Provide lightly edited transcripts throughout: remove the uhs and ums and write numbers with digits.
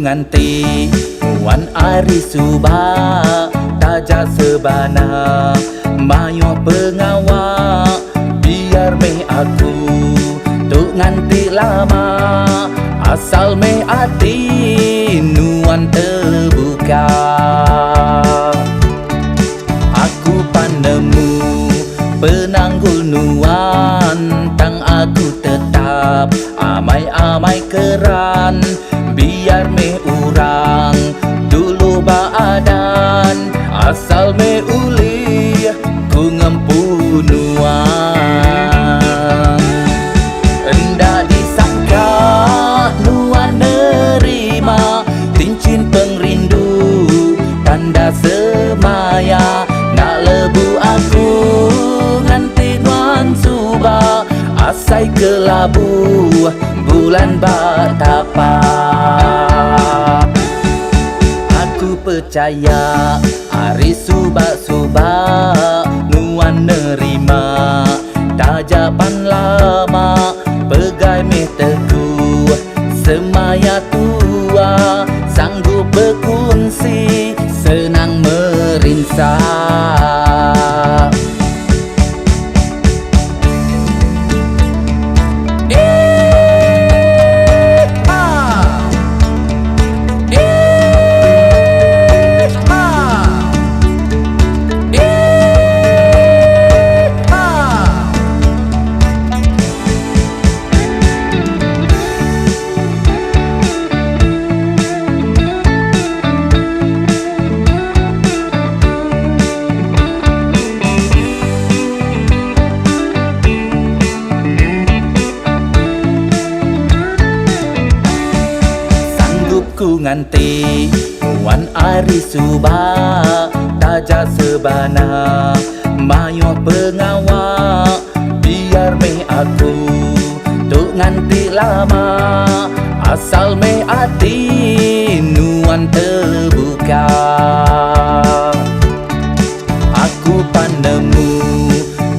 nganti Wan ari subah taja sebana mayo pengawak biar meh aku tuk nganti lama asal meh ati nuan terbuka. Aku pandemu penanggul nuan tang aku tetap amai-amai keran biar meh urang dulu baadan asal meh uli ku ngempu nuan. Endak disangka nuan nerima cincin pengrindu tanda semaya nak lebu aku nganti nuan subah asai kelabu bulan batapa. Aku percaya hari subak-subak nuan nerima tajapan lama pegai meh teguh semaya tua sanggup berkunci senang merinsah. Ku nganti wan ari subah taja sebana mayo pengawak biar meh aku tuk nganti lama asal meh ati nuan terbuka. Aku pandemu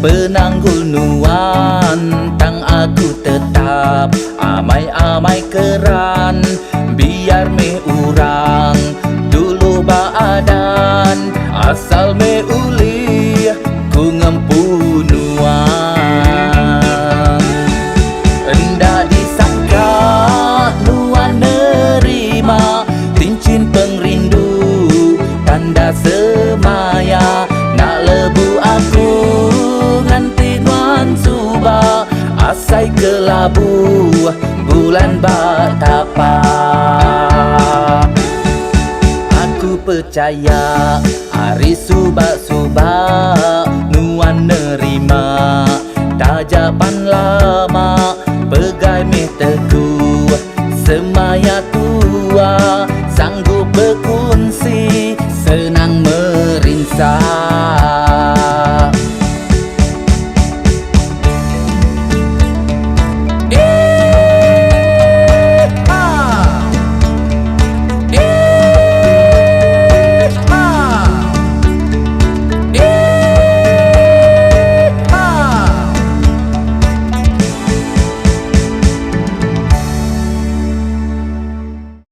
penanggul nuan tang aku tetap amai-amai keran biar meh urang dulu baadan asal meh uli ku ngempu nuan. Endak disangka nuan nerima cincin pengrindu tanda semaya nak lebu aku nganti nuan subah asai kelabu bulan batapa. Aku percaya hari subak-subak nuan nerima tajapan lama pegai meh teguh semaya